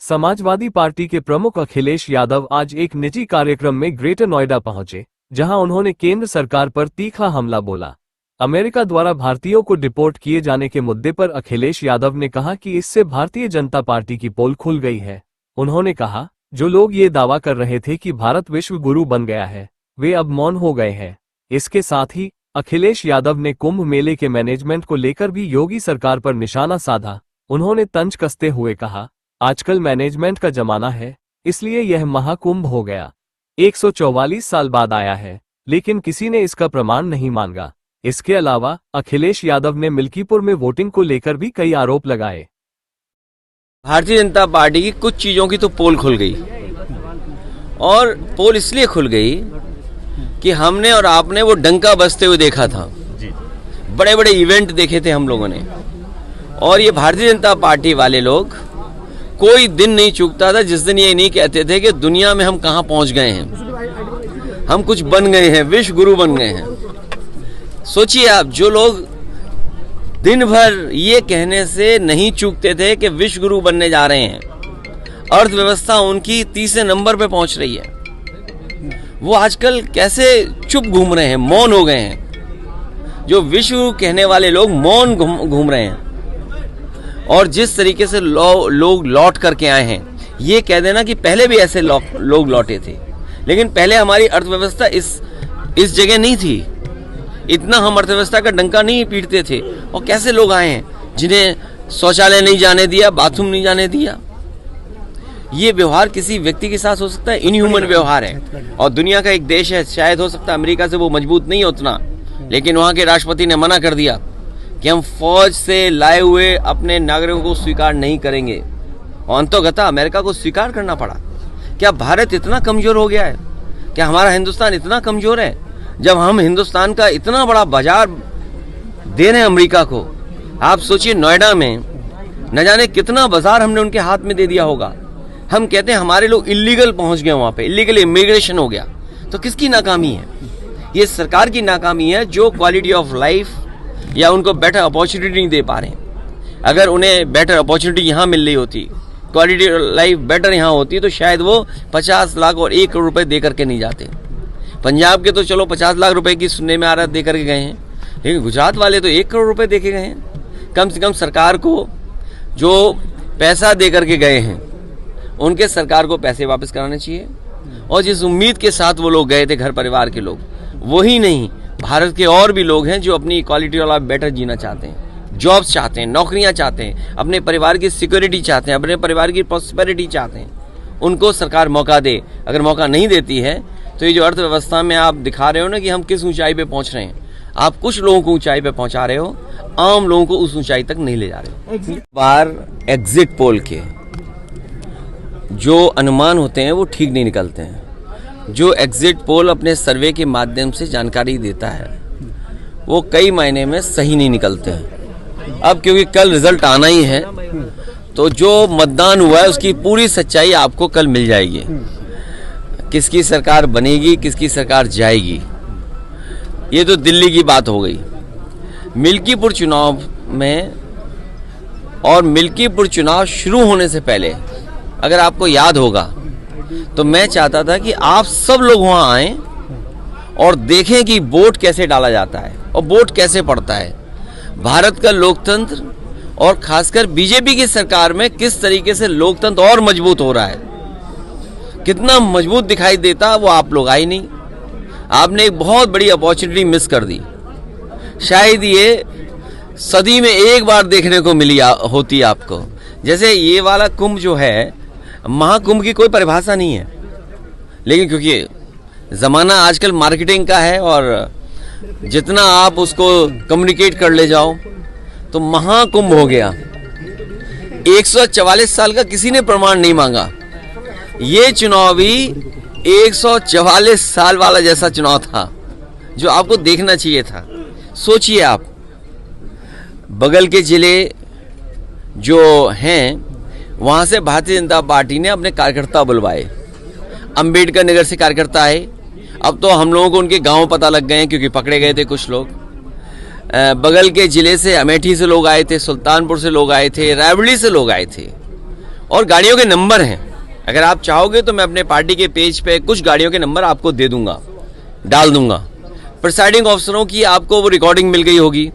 Samajwadi party के प्रमुख अखिलेश यादव आज एक निजी कार्यक्रम में ग्रेटर नोएडा पहुंचे, जहां उन्होंने केंद्र सरकार पर तीखा हमला बोला। अमेरिका द्वारा भारतीयों को डिपोर्ट किए जाने के मुद्दे पर अखिलेश यादव ने कहा कि इससे भारतीय जनता पार्टी की पोल खुल गई है। उन्होंने कहा, जो लोग ये दावा कर रहे थे कि भारत विश्व गुरु बन गया है, वे अब मौन हो गए हैं। इसके साथ ही अखिलेश यादव ने कुंभ मेले के मैनेजमेंट को लेकर भी योगी सरकार पर निशाना साधा। उन्होंने तंज कसते हुए कहा, आजकल मैनेजमेंट का जमाना है, इसलिए यह महाकुंभ हो गया। 144 साल बाद आया है, लेकिन किसी ने इसका प्रमाण नहीं मांगा। इसके अलावा अखिलेश यादव ने मिल्कीपुर में वोटिंग को लेकर भी कई आरोप लगाए। भारतीय जनता पार्टी की कुछ चीजों की तो पोल खुल गई, और पोल इसलिए खुल गई कि हमने और आपने वो डंका बजते हुए देखा था। बड़े बड़े इवेंट देखे थे हम लोगों ने, और ये भारतीय जनता पार्टी वाले लोग कोई दिन नहीं चूकता था जिस दिन ये नहीं कहते थे कि दुनिया में हम कहां पहुंच गए हैं, हम कुछ बन गए हैं, विश्व गुरु बन गए हैं। सोचिए आप, जो लोग दिन भर ये कहने से नहीं चूकते थे कि विश्व गुरु बनने जा रहे हैं, अर्थव्यवस्था उनकी तीसरे नंबर पे पहुंच रही है, वो आजकल कैसे चुप घूम रहे हैं, मौन हो गए हैं। जो विश्व कहने वाले लोग मौन घूम रहे हैं, और जिस तरीके से लोग लौट करके आए हैं, ये कह देना कि पहले भी ऐसे लोग लौटे थे, लेकिन पहले हमारी अर्थव्यवस्था इस जगह नहीं थी, इतना हम अर्थव्यवस्था का डंका नहीं पीटते थे। और कैसे लोग आए हैं जिन्हें शौचालय नहीं जाने दिया, बाथरूम नहीं जाने दिया। ये व्यवहार किसी व्यक्ति के साथ हो सकता है, इनह्यूमन व्यवहार है। और दुनिया का एक देश है, शायद हो सकता है अमेरिका से वो मजबूत नहीं उतना, लेकिन वहां के राष्ट्रपति ने मना कर दिया कि हम फौज से लाए हुए अपने नागरिकों को स्वीकार नहीं करेंगे, और अंततः अमेरिका को स्वीकार करना पड़ा। क्या भारत इतना कमजोर हो गया है? क्या हमारा हिंदुस्तान इतना कमजोर है? जब हम हिंदुस्तान का इतना बड़ा बाजार दे रहे हैं अमेरिका को, आप सोचिए नोएडा में न जाने कितना बाजार हमने उनके हाथ में दे दिया होगा। हम कहते हैं हमारे लोग इलीगल पहुंच गए, वहां पे इलीगल इमिग्रेशन हो गया। तो किसकी नाकामी है? ये सरकार की नाकामी है, जो क्वालिटी ऑफ लाइफ या उनको बेटर अपॉर्चुनिटी नहीं दे पा रहे हैं। अगर उन्हें बेटर अपॉर्चुनिटी यहाँ मिल रही होती, क्वालिटी लाइफ बेटर यहाँ होती, तो शायद वो 50 लाख और 1 करोड़ रुपए दे करके नहीं जाते। पंजाब के तो चलो 50 लाख रुपए की सुनने में आ रहा है दे करके गए हैं, लेकिन गुजरात वाले तो 1 करोड़ रुपए दे के गए हैं। कम से कम सरकार को जो पैसा दे करके गए हैं, उनके सरकार को पैसे वापस कराने चाहिए। और जिस उम्मीद के साथ वो लोग गए थे, घर परिवार के लोग, वही नहीं, भारत के और भी लोग हैं जो अपनी क्वालिटी वाला बेटर जीना चाहते हैं, जॉब्स चाहते हैं, नौकरियां चाहते हैं, अपने परिवार की सिक्योरिटी चाहते हैं, अपने परिवार की प्रॉस्पेरिटी चाहते हैं। उनको सरकार मौका दे। अगर मौका नहीं देती है तो ये जो अर्थव्यवस्था में आप दिखा रहे हो ना कि हम किस ऊंचाई पे पहुंच रहे हैं, आप कुछ लोगों को ऊंचाई पे पहुंचा रहे हो, आम लोगों को उस ऊंचाई तक नहीं ले जा रहे। बार एग्जिट पोल के जो अनुमान होते हैं वो ठीक नहीं निकलते हैं। जो एग्जिट पोल अपने सर्वे के माध्यम से जानकारी देता है, वो कई महीने में सही नहीं निकलते हैं। अब क्योंकि कल रिजल्ट आना ही है, तो जो मतदान हुआ है उसकी पूरी सच्चाई आपको कल मिल जाएगी। किसकी सरकार बनेगी, किसकी सरकार जाएगी, ये तो दिल्ली की बात हो गई। मिल्कीपुर चुनाव में, और मिल्कीपुर चुनाव शुरू होने से पहले अगर आपको याद होगा, तो मैं चाहता था कि आप सब लोग वहां आएं और देखें कि वोट कैसे डाला जाता है और वोट कैसे पड़ता है। भारत का लोकतंत्र और खासकर बीजेपी की सरकार में किस तरीके से लोकतंत्र और मजबूत हो रहा है, कितना मजबूत दिखाई देता, वो आप लोग आए नहीं। आपने एक बहुत बड़ी अपॉर्चुनिटी मिस कर दी। शायद ये सदी में एक बार देखने को मिली होती आपको। जैसे ये वाला कुंभ जो है, महाकुंभ की कोई परिभाषा नहीं है, लेकिन क्योंकि जमाना आजकल मार्केटिंग का है और जितना आप उसको कम्युनिकेट कर ले जाओ, तो महाकुंभ हो गया। 144 साल का किसी ने प्रमाण नहीं मांगा। ये चुनाव भी 144 साल वाला जैसा चुनाव था, जो आपको देखना चाहिए था। सोचिए आप, बगल के जिले जो हैं, वहां से भारतीय जनता पार्टी ने अपने कार्यकर्ता बुलवाए। अंबेडकर नगर से कार्यकर्ता आए। अब तो हम लोगों को उनके गांव पता लग गए हैं, क्योंकि पकड़े गए थे कुछ लोग। बगल के जिले से, अमेठी से लोग आए थे, सुल्तानपुर से लोग आए थे, रायबरेली से लोग आए थे, और गाड़ियों के नंबर हैं। अगर आप चाहोगे तो मैं अपने पार्टी के पेज पे कुछ गाड़ियों के नंबर आपको दे दूंगा, डाल दूंगा। प्रिसाइडिंग ऑफिसरों की आपको वो रिकॉर्डिंग मिल गई होगी,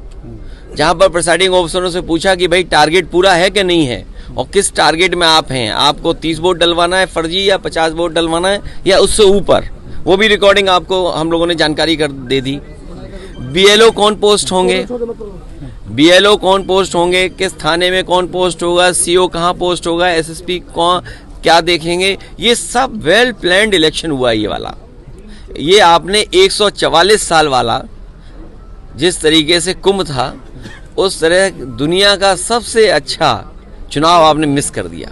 जहां पर प्रिसाइडिंग ऑफिसरों से पूछा कि भाई टारगेट पूरा है कि नहीं है और किस टारगेट में आप हैं, आपको 30 वोट डलवाना है फर्जी या 50 वोट डलवाना है या उससे ऊपर, वो भी रिकॉर्डिंग आपको हम लोगों ने जानकारी कर दे दी। बीएलओ कौन पोस्ट होंगे, बीएलओ कौन पोस्ट होंगे, किस थाने में कौन पोस्ट होगा, सीओ कहाँ पोस्ट होगा, एसएसपी कौन क्या देखेंगे, ये सब वेल प्लान्ड इलेक्शन हुआ ये वाला। ये आपने 144 साल वाला जिस तरीके से कुंभ था, उस तरह दुनिया का सबसे अच्छा चुनाव आपने मिस कर दिया।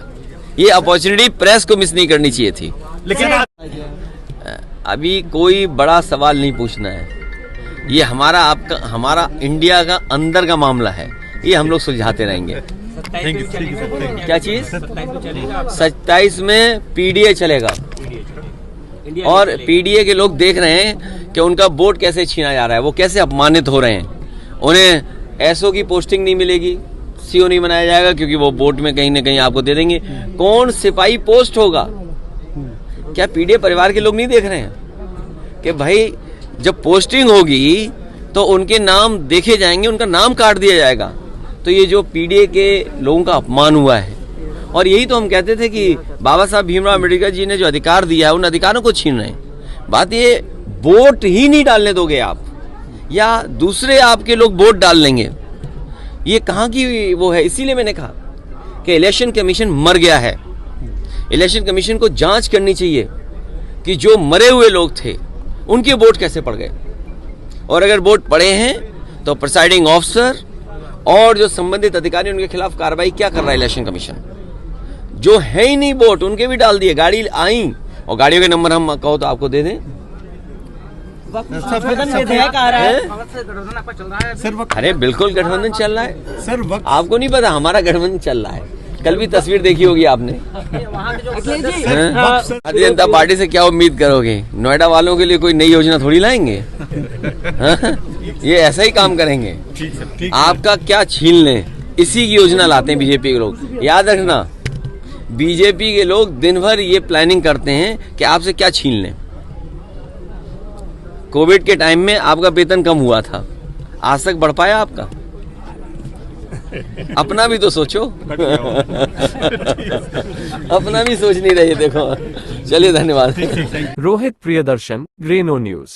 ये अपॉर्चुनिटी प्रेस को मिस नहीं करनी चाहिए थी। लेकिन अभी कोई बड़ा सवाल नहीं पूछना है, ये हमारा इंडिया का अंदर का मामला है, ये हम लोग सुलझाते रहेंगे। क्या चीज 27 में पीडीए चलेगा और पीडीए के लोग देख रहे हैं कि उनका वोट कैसे छीना जा रहा है, वो कैसे अपमानित हो रहे हैं। उन्हें एसओ की पोस्टिंग नहीं मिलेगी, सीओ नहीं बनाया जाएगा, क्योंकि वो वोट में कहीं ना कहीं आपको दे देंगे। कौन सिपाही पोस्ट होगा, क्या पीडीए परिवार के लोग नहीं देख रहे हैं कि भाई जब पोस्टिंग होगी तो उनके नाम देखे जाएंगे, उनका नाम काट दिया जाएगा। तो ये जो पीडीए के लोगों का अपमान हुआ है, और यही तो हम कहते थे कि बाबा साहब भीमराव अम्बेडकर जी ने जो अधिकार दिया है उन अधिकारों को छीन रहे हैं। बात ये वोट ही नहीं डालने दोगे आप, या दूसरे आपके लोग वोट डाल लेंगे, ये कहाँ की वो है। इसीलिए मैंने कहा कि इलेक्शन कमीशन मर गया है। इलेक्शन कमीशन को जांच करनी चाहिए कि जो मरे हुए लोग थे उनके वोट कैसे पड़ गए, और अगर वोट पड़े हैं तो प्रिसाइडिंग ऑफिसर और जो संबंधित अधिकारी उनके खिलाफ कार्रवाई क्या कर रहा है इलेक्शन कमीशन। जो है ही नहीं वोट उनके भी डाल दिए, गाड़ी आई और गाड़ियों के नंबर हम कहो तो आपको दे दें। विधेयक आ रहा है सर, अरे बिल्कुल गठबंधन चल रहा है सर आपको नहीं पता, हमारा गठबंधन चल रहा है। कल भी तस्वीर देखी होगी आपने। भारतीय जनता पार्टी से क्या उम्मीद करोगे, नोएडा वालों के लिए कोई नई योजना थोड़ी लाएंगे। ये ऐसा ही काम करेंगे, आपका क्या छीन लें, इसी की योजना लाते हैं बीजेपी के लोग। याद रखना, बीजेपी के लोग दिन भर ये प्लानिंग करते हैं कि आपसे क्या छीन लें। कोविड के टाइम में आपका वेतन कम हुआ था, आज तक बढ़ पाया आपका? अपना भी तो सोचो। अपना भी सोच नहीं रहे, देखो। चलिए, धन्यवाद। रोहित प्रियदर्शन, ग्रेनो न्यूज।